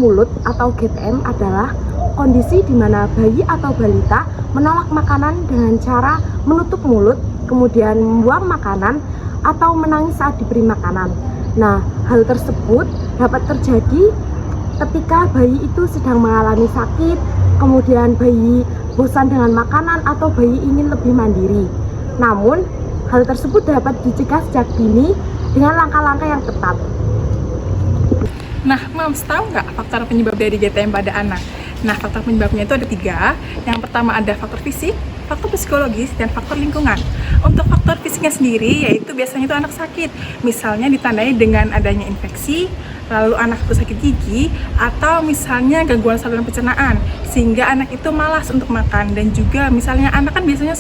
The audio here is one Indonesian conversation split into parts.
mulut atau GTM adalah kondisi di mana bayi atau balita menolak makanan dengan cara menutup mulut, kemudian membuang makanan atau menangis saat diberi makanan. Nah, hal tersebut dapat terjadi ketika bayi itu sedang mengalami sakit, kemudian bayi bosan dengan makanan atau bayi ingin lebih mandiri. Namun, hal tersebut dapat dicegah sejak dini dengan langkah-langkah yang tepat. Nah, Moms, tahu nggak faktor penyebab dari GTM pada anak? Nah, faktor penyebabnya itu ada 3. Yang pertama ada faktor fisik, faktor psikologis, dan faktor lingkungan. Untuk faktor fisiknya sendiri, yaitu biasanya itu anak sakit. Misalnya ditandai dengan adanya infeksi, lalu anak itu sakit gigi, atau misalnya gangguan saluran pencernaan, sehingga anak itu malas untuk makan. Dan juga misalnya anak kan biasanya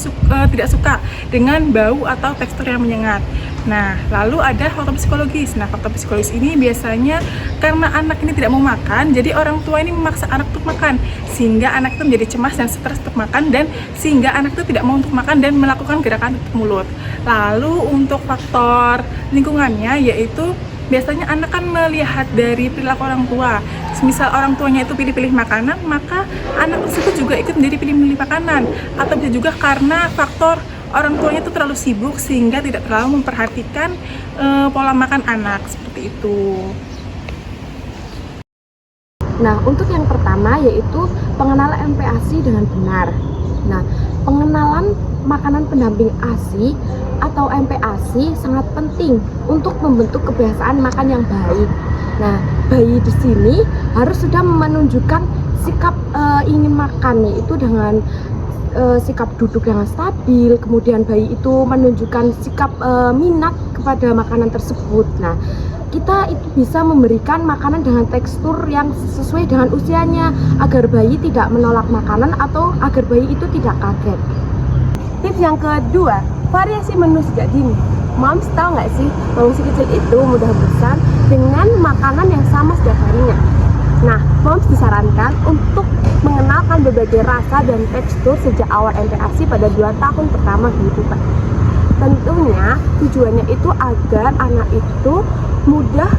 tidak suka dengan bau atau tekstur yang menyengat. Nah, lalu ada faktor psikologis. Nah, faktor psikologis ini biasanya karena anak ini tidak mau makan, jadi orang tua ini memaksa anak untuk makan, sehingga anak itu menjadi cemas dan stres untuk makan, dan sehingga anak itu tidak mau untuk makan dan melakukan gerakan tutup mulut. Lalu untuk faktor lingkungannya, yaitu biasanya anak kan melihat dari perilaku orang tua. Misal orang tuanya itu pilih-pilih makanan, maka anak tersebut juga ikut menjadi pilih-pilih makanan. Atau bisa juga karena faktor orang tuanya itu terlalu sibuk sehingga tidak terlalu memperhatikan pola makan anak, seperti itu. Nah, untuk yang pertama yaitu pengenalan MPASI dengan benar. Nah, pengenalan makanan pendamping ASI atau MPASI sangat penting untuk membentuk kebiasaan makan yang baik. Nah, bayi di sini harus sudah menunjukkan sikap ingin makan, yaitu dengan sikap duduk yang stabil, kemudian bayi itu menunjukkan sikap minat kepada makanan tersebut. Nah, kita itu bisa memberikan makanan dengan tekstur yang sesuai dengan usianya agar bayi tidak menolak makanan atau agar bayi itu tidak kaget. Tips yang kedua, variasi menu sejak dini. Moms tahu nggak sih bahwa si kecil itu mudah bosan dengan makanan yang sama setiap harinya. Nah, Moms disarankan untuk mengenalkan berbagai rasa dan tekstur sejak awal MPASI pada 2 tahun pertama kehidupan. Tentunya tujuannya itu agar anak itu mudah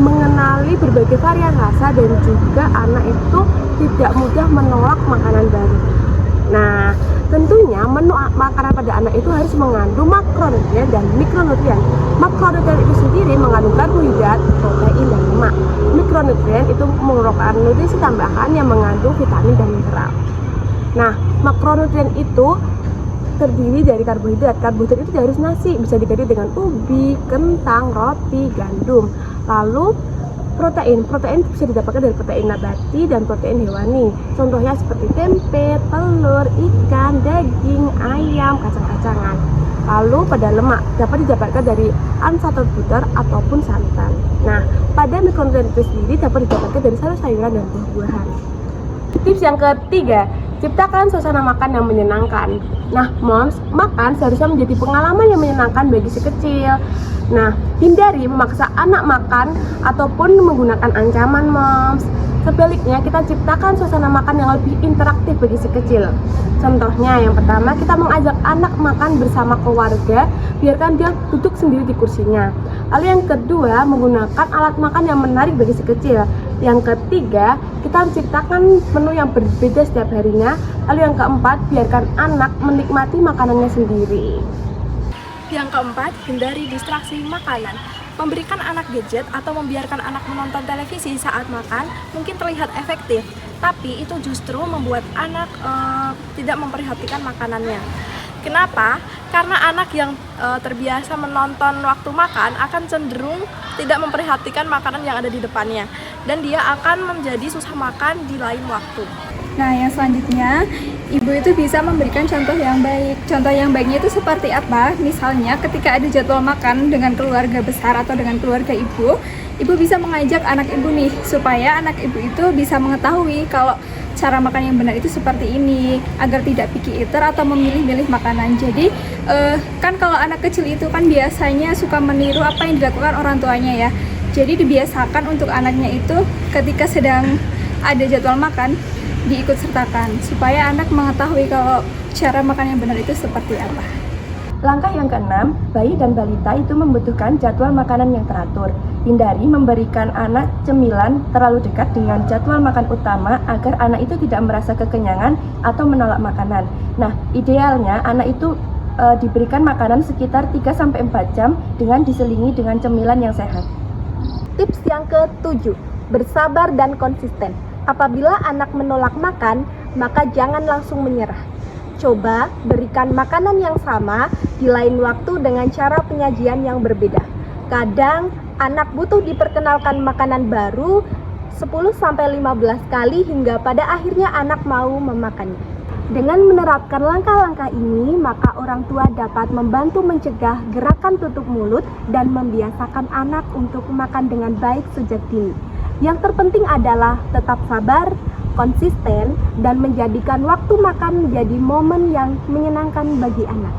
mengenali berbagai varian rasa dan juga anak itu tidak mudah menolak makanan baru. Nah, tentunya menu makanan pada anak itu harus mengandung makronutrien dan mikronutrien. Makronutrien itu sendiri mengandung karbohidrat, protein, dan lemak. Mikronutrien itu merupakan nutrisi tambahan yang mengandung vitamin dan mineral. Nah, makronutrien itu terdiri dari karbohidrat. Karbohidrat itu harus nasi, bisa diganti dengan ubi, kentang, roti, gandum. Lalu protein bisa didapatkan dari protein nabati dan protein hewani. Contohnya seperti tempe, telur, ikan, daging, ayam, kacang-kacangan. Lalu pada lemak dapat didapatkan dari unsaturated butter ataupun santan. Nah, pada mikronutrien itu sendiri dapat didapatkan dari sayur-sayuran dan buah-buahan. Tips yang ketiga, ciptakan suasana makan yang menyenangkan. Nah, Moms, makan seharusnya menjadi pengalaman yang menyenangkan bagi si kecil. Nah, hindari memaksa anak makan ataupun menggunakan ancaman, Moms. Sebaliknya, kita ciptakan suasana makan yang lebih interaktif bagi si kecil. Contohnya, yang pertama, kita mengajak anak makan bersama keluarga, biarkan dia duduk sendiri di kursinya. Lalu yang kedua, menggunakan alat makan yang menarik bagi si kecil. Yang ketiga, kita menciptakan menu yang berbeda setiap harinya. Lalu yang keempat, biarkan anak menikmati makanannya sendiri. Yang keempat, hindari distraksi makanan. Memberikan anak gadget atau membiarkan anak menonton televisi saat makan mungkin terlihat efektif, tapi itu justru membuat anak tidak memperhatikan makanannya. Kenapa? Karena anak yang terbiasa menonton waktu makan akan cenderung tidak memperhatikan makanan yang ada di depannya, dan dia akan menjadi susah makan di lain waktu. Nah, yang selanjutnya, ibu itu bisa memberikan contoh yang baik. Contoh yang baiknya itu seperti apa? Misalnya, ketika ada jadwal makan dengan keluarga besar atau dengan keluarga ibu bisa mengajak anak ibu nih, supaya anak ibu itu bisa mengetahui kalau cara makan yang benar itu seperti ini, agar tidak picky eater atau memilih-milih makanan. Jadi, kan kalau anak kecil itu kan biasanya suka meniru apa yang dilakukan orang tuanya ya. Jadi dibiasakan untuk anaknya itu ketika sedang ada jadwal makan, diikut sertakan supaya anak mengetahui kalau cara makan yang benar itu seperti apa. Langkah yang keenam, bayi dan balita itu membutuhkan jadwal makanan yang teratur. Hindari memberikan anak cemilan terlalu dekat dengan jadwal makan utama agar anak itu tidak merasa kekenyangan atau menolak makanan. Nah, idealnya anak itu diberikan makanan sekitar 3-4 jam dengan diselingi dengan cemilan yang sehat. Tips yang ke-7, bersabar dan konsisten. Apabila anak menolak makan, maka jangan langsung menyerah. Coba berikan makanan yang sama di lain waktu dengan cara penyajian yang berbeda. Kadang anak butuh diperkenalkan makanan baru 10-15 kali hingga pada akhirnya anak mau memakannya. Dengan menerapkan langkah-langkah ini, maka orang tua dapat membantu mencegah gerakan tutup mulut dan membiasakan anak untuk makan dengan baik sejak dini. Yang terpenting adalah tetap sabar, konsisten, dan menjadikan waktu makan menjadi momen yang menyenangkan bagi anak.